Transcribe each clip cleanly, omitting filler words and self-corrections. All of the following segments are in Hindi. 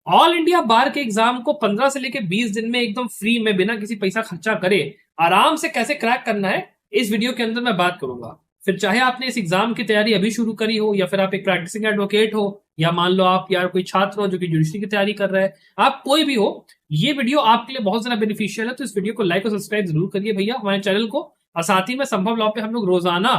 ऑल इंडिया बार के एग्जाम को 15 से लेके 20 दिन में एकदम फ्री में बिना किसी पैसा खर्चा करे आराम से कैसे क्रैक करना है, इस वीडियो के अंदर मैं बात करूंगा। फिर चाहे आपने इस एग्जाम की तैयारी अभी शुरू करी हो, या फिर आप एक प्रैक्टिसिंग एडवोकेट हो, या मान लो आप यार कोई छात्र हो जो कि जुडिशरी की तैयारी कर रहा है, आप कोई भी हो, ये वीडियो आपके लिए बहुत ज्यादा बेनिफिशियल है। तो इस वीडियो को लाइक और सब्सक्राइब जरूर करिए भैया हमारे चैनल को। और साथ ही में संभव लॉ पे हम लोग रोजाना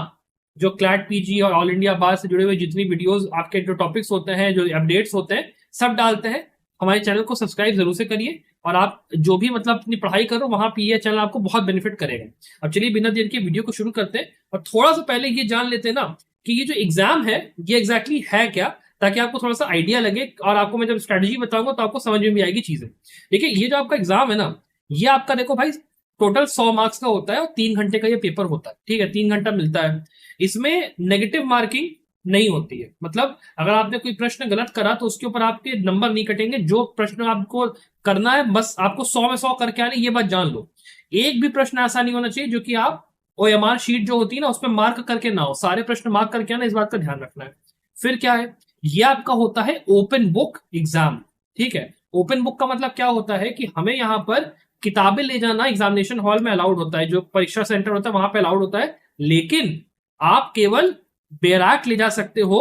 जो क्लैट पीजी और ऑल इंडिया बार से जुड़े हुए जितनी वीडियोस आपके जो टॉपिक्स होते हैं, जो अपडेट्स होते हैं, सब डालते हैं। हमारे चैनल को सब्सक्राइब जरूर से करिए, और आप जो भी मतलब अपनी पढ़ाई करो वहां पे ये चैनल आपको बहुत बेनिफिट करेगा। अब चलिए बिना देर के वीडियो को शुरू करते हैं, और थोड़ा सा पहले ये जान लेते हैं ना कि ये जो एग्जाम है ये एग्जैक्टली है क्या, ताकि आपको थोड़ा सा आइडिया लगे, और आपको मैं जब स्ट्रेटेजी बताऊंगा तो आपको समझ में भी आएगी चीजें। देखिए, ये जो आपका एग्जाम है ना, ये आपका देखो भाई टोटल 100 मार्क्स का होता है, और 3 घंटे का ये पेपर होता है। ठीक है, 3 घंटा मिलता है। इसमें नेगेटिव मार्किंग नहीं होती है, मतलब अगर आपने कोई प्रश्न गलत करा तो उसके ऊपर आपके नंबर नहीं कटेंगे। जो प्रश्न आपको करना है बस आपको 100 में 100 करके आने, ये बात जान लो। एक भी प्रश्न ऐसा नहीं होना चाहिए जो कि आप ओएमआर शीट जो होती है ना उसमें मार्क करके ना हो, सारे प्रश्न मार्क करके आना, इस बात का ध्यान रखना है। फिर क्या है, ये आपका होता है ओपन बुक एग्जाम। ठीक है, ओपन बुक का मतलब क्या होता है कि हमें यहाँ पर किताबें ले जाना एग्जामिनेशन हॉल में अलाउड होता है, जो परीक्षा सेंटर होता है वहां पे अलाउड होता है, लेकिन आप केवल बैराक ले जा सकते हो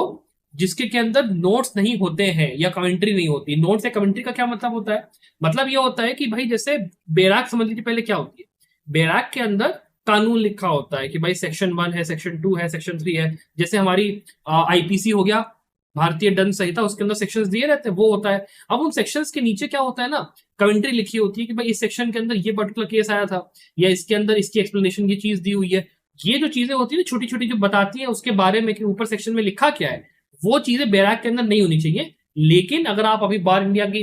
जिसके के अंदर नोट्स नहीं होते हैं या कमेंट्री नहीं होती। नोट्स या कमेंट्री का क्या मतलब होता है, मतलब ये होता है कि भाई जैसे बैराक समझ लीजिए पहले क्या होती है। बैराक के अंदर कानून लिखा होता है कि भाई सेक्शन 1 है, सेक्शन 2 है, सेक्शन 3 है। जैसे हमारी आईपीसी हो गया, भारतीय दंड संहिता, उसके अंदर सेक्शंस दिए रहते हैं, वो होता है। अब उन सेक्शंस के नीचे क्या होता है ना, कमेंट्री लिखी होती है कि भाई इस सेक्शन के अंदर ये पर्टिकुलर केस आया था, या इसके अंदर इसकी एक्सप्लेनेशन ये चीज दी हुई है। ये जो चीजें होती है ना छोटी छोटी जो बताती है उसके बारे में कि ऊपर सेक्शन में लिखा क्या है, वो चीजें बैराक के अंदर नहीं होनी चाहिए। लेकिन अगर आप अभी बार इंडिया की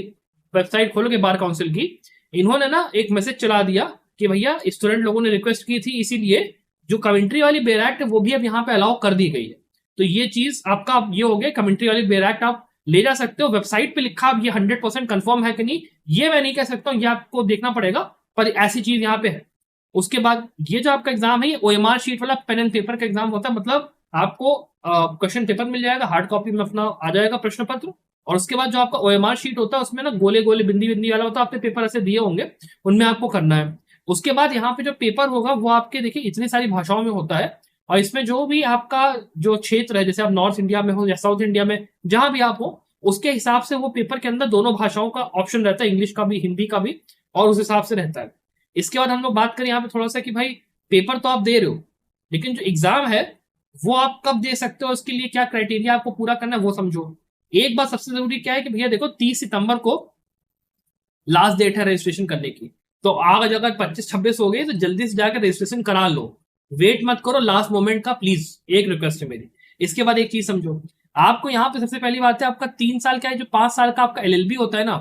वेबसाइट खोलोगे, बार काउंसिल की, इन्होंने ना एक मैसेज चला दिया कि भैया स्टूडेंट लोगों ने रिक्वेस्ट की थी, इसीलिए जो कमेंट्री वाली बैराक है वो भी अब यहाँ पे अलाउ कर दी गई है। तो ये चीज आपका ये हो गया, कमेंट्री वाली बैराक आप ले जा सकते हो। वेबसाइट पे लिखा, अब ये 100% कंफर्म है कि नहीं ये मैं नहीं कह सकता हूँ, ये आपको देखना पड़ेगा, पर ऐसी चीज यहाँ पे है। उसके बाद ये जो आपका एग्जाम है ये ओएमआर शीट वाला पेन एंड पेपर का एग्जाम होता है, मतलब आपको क्वेश्चन पेपर मिल जाएगा, हार्ड कॉपी में अपना आ जाएगा प्रश्न पत्र। और उसके बाद जो आपका ओएमआर शीट होता है उसमें ना गोले गोले बिंदी बिंदी वाला होता है, आपने पेपर ऐसे दिए होंगे, उनमें आपको करना है। उसके बाद यहाँ पे जो पेपर होगा वो आपके देखिए इतनी सारी भाषाओं में होता है, और इसमें जो भी आपका जो क्षेत्र है, जैसे आप नॉर्थ इंडिया में हो या साउथ इंडिया में, जहां भी आप हो, उसके हिसाब से वो पेपर के अंदर दोनों भाषाओं का ऑप्शन रहता है, इंग्लिश का भी हिंदी का भी, और उस हिसाब से रहता है। इसके बाद हम लोग बात करें यहाँ पे थोड़ा सा कि भाई पेपर तो आप दे रहे हो, लेकिन जो एग्जाम है वो आप कब दे सकते हो, उसके लिए क्या क्राइटेरिया आपको पूरा करना है वो समझो। एक बात सबसे जरूरी क्या है कि भैया देखो 30 सितंबर को लास्ट डेट है रजिस्ट्रेशन करने की। तो आज अगर 25-26 हो गई तो जल्दी से जाकर रजिस्ट्रेशन करा लो, वेट मत करो लास्ट मोमेंट का, प्लीज एक रिक्वेस्ट है मेरी। इसके बाद एक चीज समझो, आपको यहाँ पे सबसे पहली बात है आपका 3 साल का है, जो 5 साल का आपका एलएलबी होता है ना,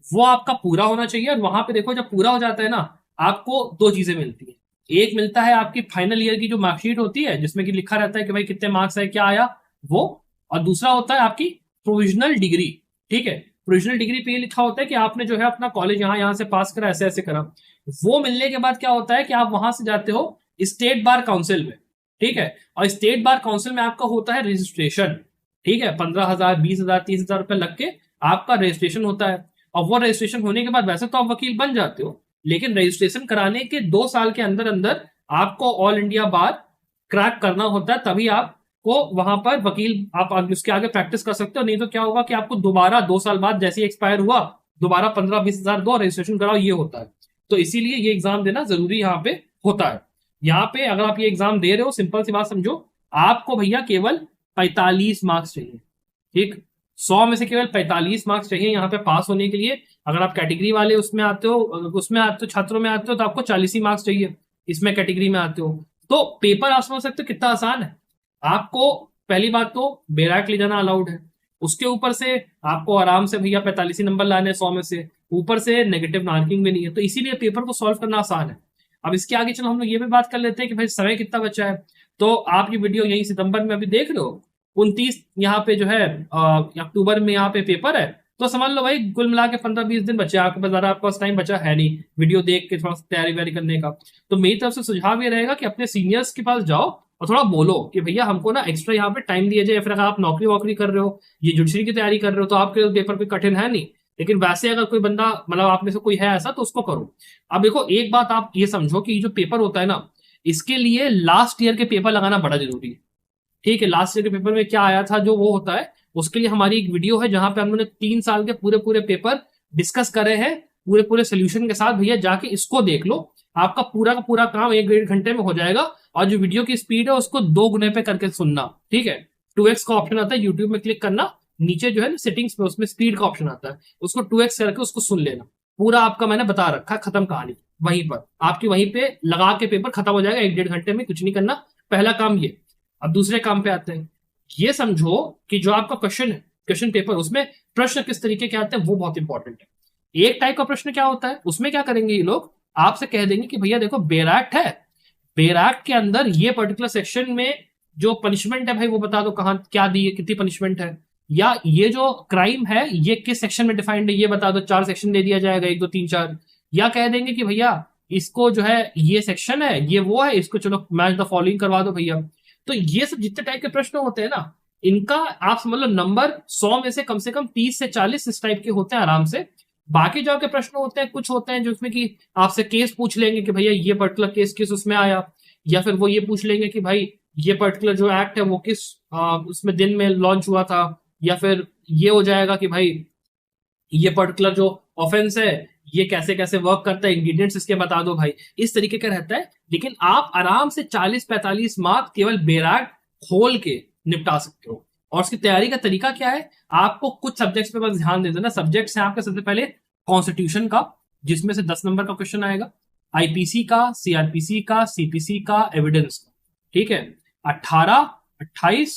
वो आपका पूरा होना चाहिए। और वहां पे देखो जब पूरा हो जाता है ना, आपको दो चीजें मिलती है। एक मिलता है आपकी फाइनल ईयर की जो मार्कशीट होती है, जिसमें कि लिखा रहता है कि भाई कितने मार्क्स है, क्या आया वो। और दूसरा होता है आपकी प्रोविजनल डिग्री। ठीक है, प्रोविजनल डिग्री पे ये लिखा होता है कि आपने जो है अपना कॉलेज यहाँ यहाँ से पास करा, ऐसे ऐसे करा। वो मिलने के बाद क्या होता है कि आप वहां से जाते हो स्टेट बार काउंसिल में। ठीक है, और स्टेट बार काउंसिल में आपका होता है रजिस्ट्रेशन। ठीक है, 15,000, 20,000, 30,000 रुपए लग के आपका रजिस्ट्रेशन होता है। और वो रजिस्ट्रेशन होने के बाद वैसे तो आप वकील बन जाते हो, लेकिन रजिस्ट्रेशन कराने के 2 साल के अंदर अंदर आपको ऑल इंडिया बार क्रैक करना होता है, तभी आपको वहां पर वकील आप उसके आगे प्रैक्टिस कर सकते हो। नहीं तो क्या होगा कि आपको दोबारा 2 साल बाद जैसे एक्सपायर हुआ, दोबारा 15-20 हजार दो, रजिस्ट्रेशन कराओ, ये होता है। तो इसीलिए ये एग्जाम देना जरूरी यहाँ पे होता है। यहाँ पे अगर आप ये एग्जाम दे रहे हो, सिंपल सी बात समझो, आपको भैया केवल 45 मार्क्स चाहिए। ठीक, 100 में से केवल 45 मार्क्स चाहिए यहाँ पे पास होने के लिए। अगर आप कैटेगरी वाले उसमें आते हो छात्रों में आते हो तो आपको 40 ही मार्क्स चाहिए, इसमें कैटेगरी में आते हो। तो पेपर आप समझ सकते हो कितना आसान है। आपको पहली बात तो बैराक ले जाना अलाउड है, उसके ऊपर से आपको आराम से भैया 45 ही नंबर लाने 100 में से, ऊपर से नेगेटिव मार्किंग भी नहीं है, तो इसीलिए पेपर को सॉल्व करना आसान है। अब इसके आगे चलो हम लोग ये भी बात कर लेते हैं कि भाई समय कितना बचा है। तो आप ये वीडियो यही सितंबर में अभी देख रहे हो, 29 यहाँ पे जो है अक्टूबर में यहाँ पे पेपर है। तो समझ लो भाई कुल मिला के 15-20 दिन बचे, आपके पास ज्यादा आपके पास टाइम बचा है नहीं वीडियो देख के थोड़ा सा तैयारी व्यारी करने का। तो मेरी तरफ से सुझाव ये रहेगा कि अपने सीनियर्स के पास जाओ और थोड़ा बोलो कि भैया हमको ना एक्स्ट्रा यहाँ पे टाइम दिया जाए, या फिर अगर आप नौकरी वोकरी कर रहे हो, ये जुडिशरी की तैयारी कर रहे हो, तो आपके पेपर कोई कठिन है नहीं, लेकिन वैसे अगर कोई बंदा मतलब आप में से कोई है ऐसा तो उसको करो। अब देखो एक बात आप ये समझो कि ये जो पेपर होता है ना, इसके लिए लास्ट ईयर के पेपर लगाना बड़ा जरूरी है। ठीक है, लास्ट ईयर के पेपर में क्या आया था जो वो होता है, उसके लिए हमारी एक वीडियो है जहां पे हमने 3 साल के पूरे पूरे पेपर डिस्कस करे हैं पूरे पूरे सोल्यूशन के साथ। भैया जाके इसको देख लो, आपका पूरा का पूरा काम 1 1.5 घंटे में हो जाएगा। और जो वीडियो की स्पीड है उसको 2 गुने पे करके सुनना। ठीक है, 2x का ऑप्शन आता है यूट्यूब में, क्लिक करना, नीचे जो है ना सेटिंग्स में उसमें स्पीड का ऑप्शन आता है, उसको 2x करके उसको सुन लेना। पूरा आपका मैंने बता रखा, खत्म कहानी वहीं पर आपकी, वहीं पे लगा के पेपर खत्म हो जाएगा 1 1.5 घंटे में, कुछ नहीं करना। पहला काम ये। अब दूसरे काम पे आते हैं। ये समझो कि जो आपका क्वेश्चन है, क्वेश्चन पेपर, उसमें प्रश्न किस तरीके के आते हैं वो बहुत इंपॉर्टेंट है। एक टाइप का प्रश्न क्या होता है, उसमें क्या करेंगे ये लोग, आपसे कह देंगे कि भैया देखो बेराक्ट है, बेराक्ट के अंदर ये पर्टिकुलर सेक्शन में जो पनिशमेंट है भाई वो बता दो कहां क्या दी है, कितनी पनिशमेंट है, या ये जो क्राइम है ये किस सेक्शन में डिफाइंड है ये बता दो। 4 सेक्शन दे दिया जाएगा, 1 2 3 4। या कह देंगे कि भैया इसको जो है ये सेक्शन है, ये वो है, इसको चलो मैच द फॉलोइंग करवा दो भैया। तो ये सब जितने टाइप के प्रश्न होते हैं ना, इनका आप समझ लो नंबर 100 में से कम 30 से 40 इस टाइप के होते हैं आराम से। बाकी जो आपके प्रश्न होते हैं, कुछ होते हैं जो उसमें कि आपसे केस पूछ लेंगे कि भैया ये पर्टिकुलर केस किस उसमें आया, या फिर वो ये पूछ लेंगे कि भाई ये पर्टिकुलर जो एक्ट है वो किस उसमें दिन में लॉन्च हुआ था, या फिर ये हो जाएगा कि भाई ये पर्टिकुलर जो ऑफेंस है ये कैसे कैसे वर्क करता है, इंग्रेडिएंट्स इसके बता दो भाई। इस तरीके का रहता है। लेकिन आप आराम से 40 45 मार्क्स केवल बेराग खोल के निपटा सकते हो। और उसकी तैयारी का तरीका क्या है, आपको कुछ सब्जेक्ट्स पे बस ध्यान दे देना। सब्जेक्ट्स हैं आपके सबसे पहले कॉन्स्टिट्यूशन का, जिसमें से 10 नंबर का क्वेश्चन आएगा, आईपीसी का, सीआरपीसी का, सीपीसी का, एविडेंस का। ठीक है, 18 28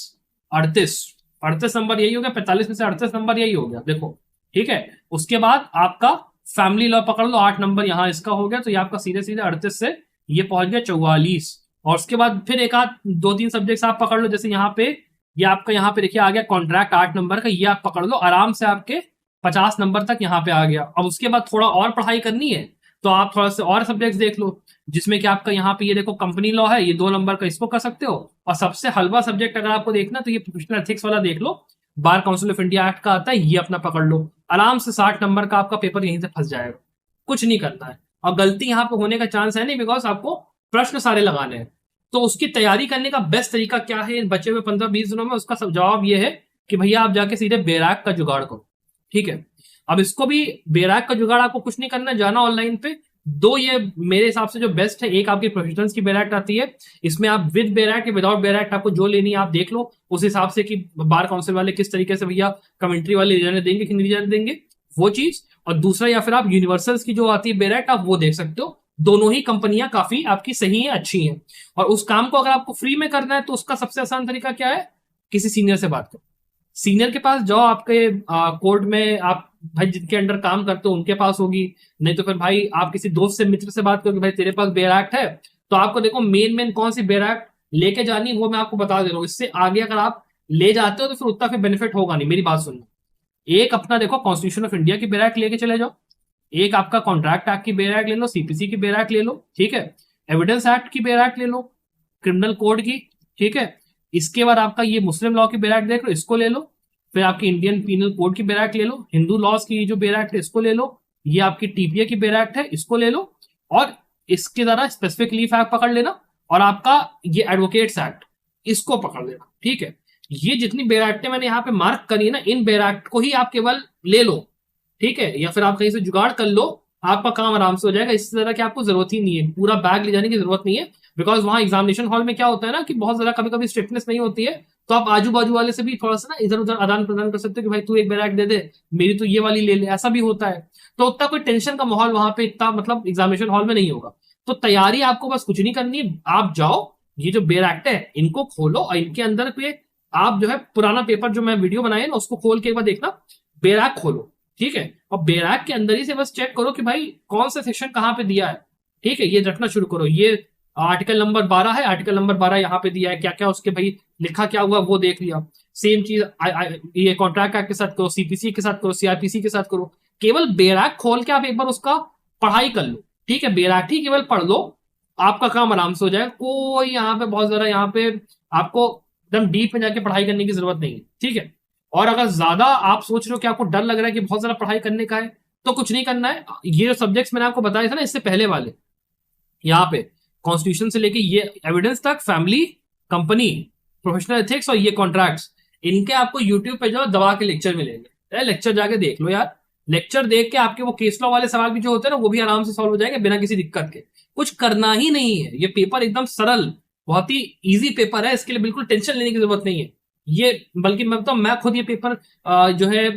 38, 38 नंबर यही हो गया, 45 में से 38 नंबर यही हो गया देखो। ठीक है, उसके बाद आपका फैमिली लॉ पकड़ लो, 8 नंबर यहां इसका हो गया, तो ये आपका सीधे सीधे 38 से ये पहुंच गया 44। और उसके बाद फिर एक आध 2 3 सब्जेक्ट्स आप पकड़ लो, जैसे यहाँ पे ये आपका यहाँ पे देखिए आ गया कॉन्ट्रैक्ट 8 नंबर का, ये आप पकड़ लो आराम से, आपके 50 नंबर तक यहाँ पे आ गया। अब उसके बाद थोड़ा और पढ़ाई करनी है तो आप थोड़ा से और सब्जेक्ट्स देख लो, जिसमें कि आपका यहाँ पे ये देखो कंपनी लॉ है, ये 2 नंबर का, इसको कर सकते हो। और सबसे हलवा सब्जेक्ट अगर आपको देखना तो ये प्रोफेशनल एथिक्स वाला देख लो, bar council of India act का आता है, ये अपना पकड़ लो। आराम से 60 नंबर का आपका पेपर यहीं से फंस जाएगा। कुछ नहीं करना है, और गलती यहाँ पे होने का चांस है नहीं, बिकॉज आपको प्रश्न सारे लगाने हैं। तो उसकी तैयारी करने का बेस्ट तरीका क्या है इन बचे हुए 15 20 दिनों में, उसका सब जवाब ये है कि भैया आप जाके सीधे बैराक का जुगाड़ करो। ठीक है, अब इसको भी बैराक का जुगाड़ आपको कुछ नहीं करना, जाना ऑनलाइन पे। दो ये मेरे हिसाब से जो बेस्ट है, एक आपकी प्रोफेशनल्स की बैराक्ट आती है, इसमें आप विद बैराक्ट या विदाउट बैराक्ट आपको जो लेनी है आप देख लो उस हिसाब से कि बार काउंसिल वाले किस तरीके से भैया कमेंट्री वाले रिजल्ट देंगे कि नहीं रिजल्ट देंगे, वो चीज। और दूसरा, या फिर आप यूनिवर्सल्स की जो आती है बैराक्ट, आप वो देख सकते हो। दोनों ही कंपनियां काफी आपकी सही है, अच्छी हैं। और उस काम को अगर आपको फ्री में करना है तो उसका सबसे आसान तरीका क्या है, किसी सीनियर से बात करो। सीनियर के पास जाओ, आपके कोर्ट में आप भाई जिनके अंडर काम करते हो उनके पास होगी, नहीं तो फिर भाई आप किसी दोस्त से मित्र से बात करो कि भाई तेरे पास बैराक्ट है, तो आपको देखो मेन कौन सी बैराक्ट लेके जानी वो मैं आपको बता दे रहा हूँ। इससे आगे अगर आप ले जाते हो तो फिर उतना फिर बेनिफिट होगा नहीं। मेरी बात सुनना, एक अपना देखो कॉन्स्टिट्यूशन ऑफ इंडिया की बैराक्ट लेके चले जाओ, एक आपका कॉन्ट्रैक्ट एक्ट की बैराक्ट ले लो, सीपीसी की बैराक्ट ले लो, ठीक है, एविडेंस एक्ट की बैराक्ट ले लो, क्रिमिनल कोड की, ठीक है। इसके बाद आपका ये मुस्लिम लॉ की बैराक्ट देख लो, इसको ले लो। फिर आपकी इंडियन पीनल कोड की बैराक्ट ले लो, हिंदू लॉज की जो बैराक्ट है इसको ले लो, ये आपकी टीपीए की बैराक्ट है इसको ले लो, और इसके द्वारा स्पेसिफिक लीफ एक्ट पकड़ लेना, और आपका ये एडवोकेट्स एक्ट इसको पकड़ लेना। ठीक है, ये जितनी बैराक्टें मैंने यहाँ पे मार्क करी ना, इन बैराक्ट को ही आप केवल ले लो, ठीक है, या फिर आप कहीं से जुगाड़ कर लो, आपका काम आराम से हो जाएगा। इस तरह की आपको जरूरत ही नहीं है, पूरा बैग ले जाने की जरूरत नहीं है। बिकॉज वहां एग्जामिनेशन हॉल में क्या होता है ना कि बहुत ज्यादा कभी कभी स्ट्रिक्टनेस नहीं होती है, तो आप आजू बाजू वाले से भी थोड़ा सा ना इधर उधर आदान प्रदान कर सकते हो कि भाई तू एक बैराक दे दे, मेरी तो ये वाली ले ले, ऐसा भी होता है। तो उतना कोई टेंशन का माहौल वहां पे इतना मतलब एग्जामिनेशन हॉल में नहीं होगा। तो तैयारी आपको बस कुछ नहीं करनी है, आप जाओ, ये जो बैराक्ट है इनको खोलो, और इनके अंदर पे आप जो है पुराना पेपर जो मैं वीडियो बनाया ना उसको खोल के एक बार देखना, बैराक खोलो, ठीक है, और बैराक के अंदर ही से बस चेक करो कि भाई कौन सा सेक्शन कहाँ पे दिया है। ठीक है, ये रखना शुरू करो, ये आर्टिकल नंबर 12 है, आर्टिकल नंबर 12 यहाँ पे दिया है, क्या क्या उसके भाई लिखा क्या हुआ वो देख लिया। सेम चीज ये कॉन्ट्रैक्ट एक्ट के साथ करो, सीपीसी के साथ करो, सीआरपीसी के साथ करो। केवल बैराक खोल के आप एक बार उसका पढ़ाई कर लो, ठीक है, बैराक ही केवल पढ़ लो, आपका काम आराम से हो जाएगा। कोई यहाँ पे बहुत ज्यादा यहाँ पे आपको एकदम डीप में जाके पढ़ाई करने की जरूरत नहीं है, ठीक है। और अगर ज्यादा आप सोच रहे हो कि आपको डर लग रहा है कि बहुत ज्यादा पढ़ाई करने का है, तो कुछ नहीं करना है। ये जो सब्जेक्ट्स मैंने आपको बताए थे ना इससे पहले वाले, यहाँ पे कॉन्स्टिट्यूशन से लेके ये एविडेंस तक, फैमिली, कंपनी, प्रोफेशनल एथिक्स और ये कॉन्ट्रैक्ट्स, इनके आपको यूट्यूब पे जो दबा के लेक्चर मिलेंगे। लेक्चर जाके देख लो यार। लेक्चर देख के आपके वो केस लॉ वाले सवाल भी जो होते हैं ना, वो भी आराम से सॉल्व हो जाएंगे बिना किसी दिक्कत के। कुछ करना ही नहीं है, ये पेपर एकदम सरल, बहुत ही इजी पेपर है, इसके लिए बिल्कुल टेंशन लेने की जरूरत नहीं है। ये बल्कि मैं बताऊं, मैं खुद ये पेपर जो है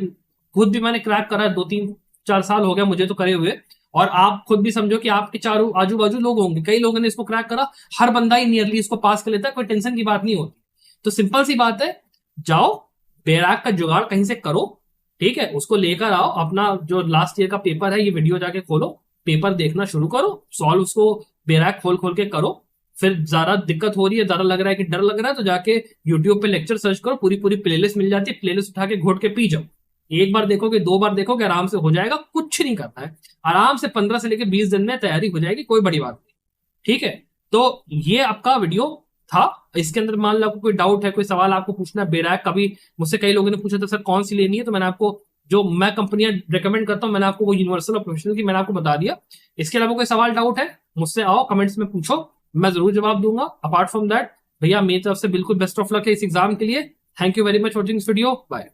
खुद भी मैंने क्रैक करा, 2-3-4 साल हो गया मुझे तो करे हुए। और आप खुद भी समझो कि आपके चारों आजू बाजू लोग होंगे, कई लोगों ने इसको क्रैक करा, हर बंदा ही नियरली इसको पास कर लेता है, कोई टेंशन की बात नहीं होती। तो सिंपल सी बात है, जाओ बैराक का जुगाड़ कहीं से करो, ठीक है, उसको लेकर आओ। अपना जो लास्ट ईयर का पेपर है, ये वीडियो जाके खोलो, पेपर देखना शुरू करो, सॉल्व उसको बैराक खोल खोल के करो। फिर ज्यादा दिक्कत हो रही है, ज्यादा लग रहा है कि डर लग रहा है, तो जाके यूट्यूब पे लेक्चर सर्च करो, पूरी पूरी प्लेलिस्ट मिल जाती है, प्लेलिस्ट उठा के घोट के पी जाओ। एक बार देखोगे, 2 बार देखोगे, आराम से हो जाएगा, कुछ नहीं करना है। आराम से 15 से लेकर 20 दिन में तैयारी हो जाएगी, कोई बड़ी बात नहीं। ठीक है, तो ये आपका वीडियो था। इसके अंदर मान लो आपको कोई डाउट है, कोई सवाल आपको पूछना है, बैराक का भी मुझसे कई लोगों ने पूछा था सर कौन सी लेनी है, तो मैंने आपको जो मैं कंपनियां रिकमेंड करता हूं, मैंने आपको वो यूनिवर्सल और प्रोफेशनल की मैंने आपको बता दिया। इसके अलावा कोई सवाल डाउट है, मुझसे आओ कमेंट्स में पूछो, मैं जरूर जवाब दूंगा। अपार्ट फ्रॉम दैट भैया, मेरी तरफ से बिल्कुल बेस्ट ऑफ लक है इस एग्जाम के लिए। Thank you very much watching this video, bye.